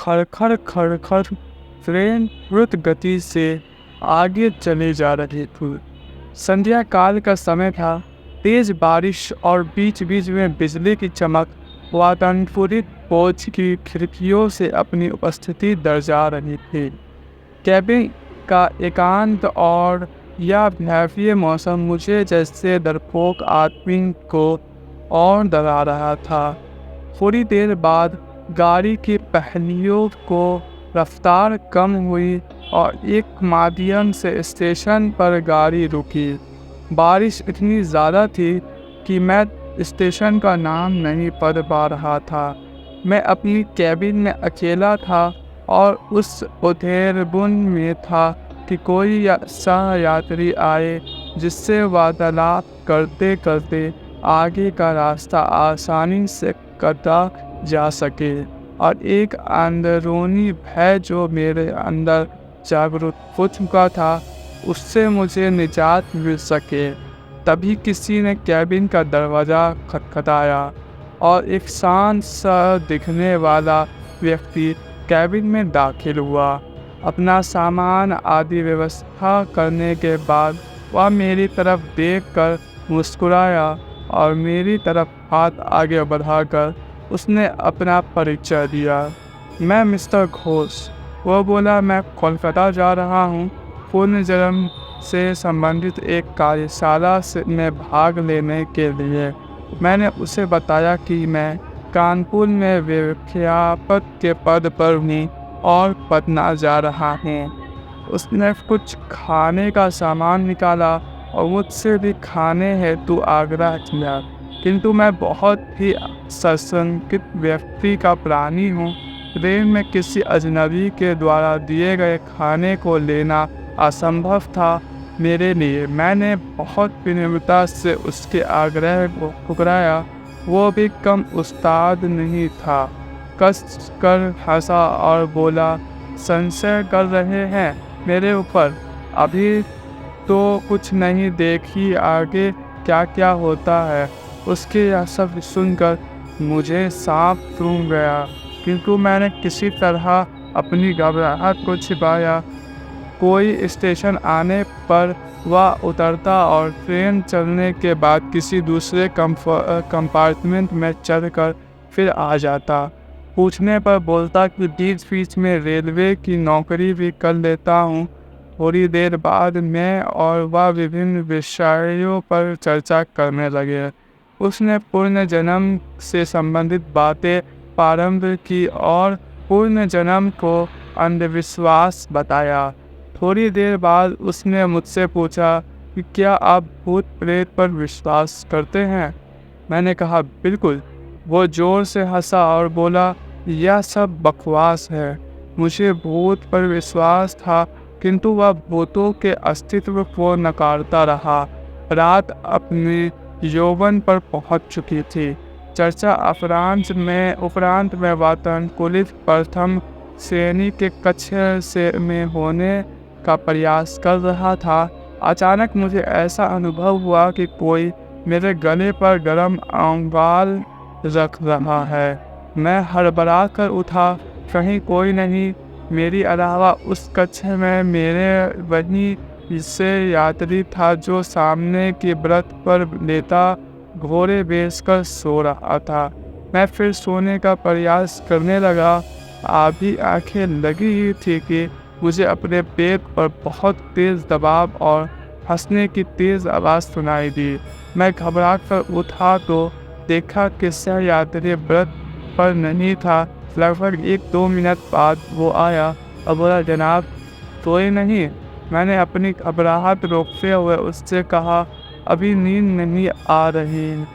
खड़ खड़ खड़ ट्रेन द्रुत गति से आगे चली जा रही थी। संध्या काल का समय था। तेज बारिश और बीच बीच में बिजली की चमक वातानुकूलित कोच की खिड़कियों से अपनी उपस्थिति दर्शा रही थी। कैबिन का एकांत और यह भयावह मौसम मुझे जैसे डरपोक आदमी को और डरा रहा था। थोड़ी देर बाद गाड़ी की पहलियों को रफ्तार कम हुई और एक माध्यम से स्टेशन पर गाड़ी रुकी। बारिश इतनी ज़्यादा थी कि मैं स्टेशन का नाम नहीं पढ़ पा रहा था। मैं अपनी कैबिन में अकेला था और उस उधेड़बुन में था कि कोई सहयात्री आए जिससे वार्तालाप करते करते आगे का रास्ता आसानी से कटा जा सके, और एक अंदरूनी भय जो मेरे अंदर जागरूक हो चुका था उससे मुझे निजात मिल सके। तभी किसी ने कैबिन का दरवाज़ा खटखटाया और एक शांत सा दिखने वाला व्यक्ति कैबिन में दाखिल हुआ। अपना सामान आदि व्यवस्था करने के बाद वह मेरी तरफ देखकर मुस्कुराया और मेरी तरफ हाथ आगे बढ़ाकर उसने अपना परिचय दिया। मैं मिस्टर घोष। वह बोला, मैं कोलकाता जा रहा हूँ पुनर्जन्म से संबंधित एक कार्यशाला में भाग लेने के लिए। मैंने उसे बताया कि मैं कानपुर में व्याख्यापक के पद पर हूँ और पटना जा रहा हूँ। उसने कुछ खाने का सामान निकाला और मुझसे भी खाने हेतु आग्रह किया, किंतु मैं बहुत ही सशंकित व्यक्ति का प्राणी हूँ। ट्रेन में किसी अजनबी के द्वारा दिए गए खाने को लेना असंभव था मेरे लिए। मैंने बहुत विनम्रता से उसके आग्रह को ठुकराया। वो भी कम उस्ताद नहीं था। कस कर हंसा और बोला, संशय कर रहे हैं मेरे ऊपर? अभी तो कुछ नहीं देखी आगे क्या क्या होता है। उसके यह सब सुनकर मुझे सांप सूंघ गया, किंतु मैंने किसी तरह अपनी घबराहट को छिपाया। कोई स्टेशन आने पर वह उतरता और ट्रेन चलने के बाद किसी दूसरे कंपार्टमेंट में चढ़कर फिर आ जाता। पूछने पर बोलता कि बीच बीच में रेलवे की नौकरी भी कर लेता हूँ। थोड़ी देर बाद मैं और वह विभिन्न विषयों पर चर्चा करने लगे। उसने पुनर्जन्म से संबंधित बातें प्रारंभ की और पुनर्जन्म को अंधविश्वास बताया। थोड़ी देर बाद उसने मुझसे पूछा कि क्या आप भूत प्रेत पर विश्वास करते हैं? मैंने कहा, बिल्कुल। वो जोर से हंसा और बोला, यह सब बकवास है। मुझे भूत पर विश्वास था, किंतु वह भूतों के अस्तित्व को नकारता रहा। रात अपने यौवन पर पहुंच चुकी थी। चर्चा उपरांत में वातानुकूलित प्रथम श्रेणी के कक्ष में होने का प्रयास कर रहा था। अचानक मुझे ऐसा अनुभव हुआ कि कोई मेरे गले पर गर्म अंगाल रख रहा है। मैं हड़बड़ा कर उठा। कहीं कोई नहीं। मेरे अलावा उस कक्ष में मेरे वही से यात्री था जो सामने की बर्थ पर लेटा घोड़े बेचकर सो रहा था। मैं फिर सोने का प्रयास करने लगा। अभी आंखें लगी ही थी कि मुझे अपने पेट पर बहुत तेज दबाव और हंसने की तेज आवाज़ सुनाई दी। मैं घबरा कर उठा तो देखा कि सहयात्री व्रत पर नहीं था। लगभग 1-2 मिनट बाद वो आया और बोला, जनाब सोए नहीं? मैंने अपनी घबराहट रोकते हुए उससे कहा, अभी नींद नहीं आ रही।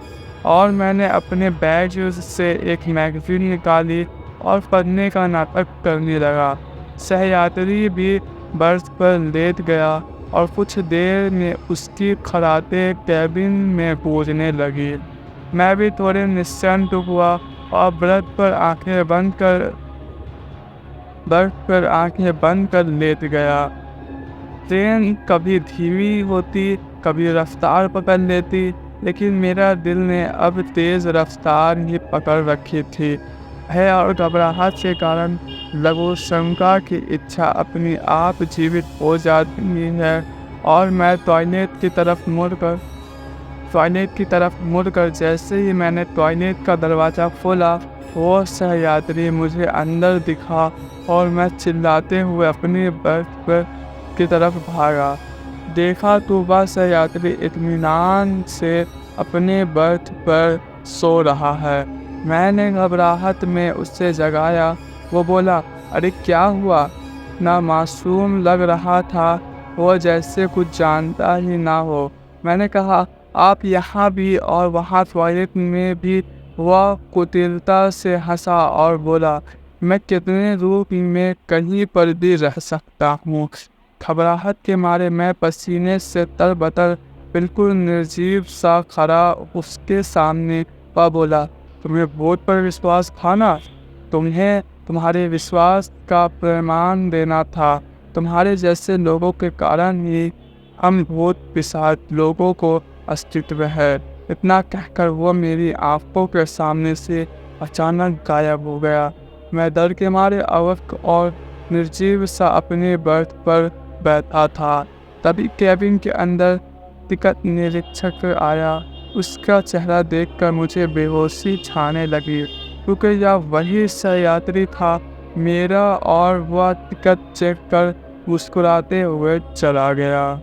और मैंने अपने बैग से एक मैगजीन निकाली और पढ़ने का नाटक करने लगा। सहयात्री भी बर्थ पर लेट गया और कुछ देर में उसकी खराटे कैबिन में गूंजने लगी। मैं भी थोड़े निश्चिंत हुआ और बर्थ पर आंखें बंद कर लेट गया। ट्रेन कभी धीमी होती, कभी रफ्तार पकड़ लेती, लेकिन मेरा दिल ने अब तेज़ रफ्तार ही पकड़ रखी थी। भय और घबराहट के कारण लघु शंका की इच्छा अपने आप जीवित हो जाती है और मैं टॉयलेट की तरफ मुड़कर जैसे ही मैंने टॉयलेट का दरवाज़ा खोला, वो सहयात्री मुझे अंदर दिखा और मैं चिल्लाते हुए अपने बर्थ पर की तरफ भागा। देखा तो वह सहयात्री इत्मीनान से अपने बर्थ पर सो रहा है। मैंने घबराहट में उससे जगाया। वो बोला, अरे क्या हुआ? ना मासूम लग रहा था, वो जैसे कुछ जानता ही ना हो। मैंने कहा, आप यहाँ भी और वहाँ टॉयलेट में भी। वह कुटिलता से हंसा और बोला, मैं कितने रूप में कहीं पर भी रह सकता हूँ। घबराहट के मारे मैं पसीने से तरबतर बिल्कुल निर्जीव सा खड़ा उसके सामने वह बोला, तुम्हें भूत पर विश्वास था ना? तुम्हें तुम्हारे विश्वास का प्रमाण देना था। तुम्हारे जैसे लोगों के कारण ही हम भूत पिशाच लोगों को अस्तित्व है। इतना कहकर वो मेरी आंखों के सामने से अचानक गायब हो गया। मैं डर के मारे अवक और निर्जीव सा अपने बर्थ पर बैठा था। तभी कैबिन के अंदर टिकट निरीक्षक आया। उसका चेहरा देखकर मुझे बेहोशी छाने लगी, क्योंकि यह वही सहयात्री था मेरा, और वह टिकट चेक कर मुस्कुराते हुए चला गया।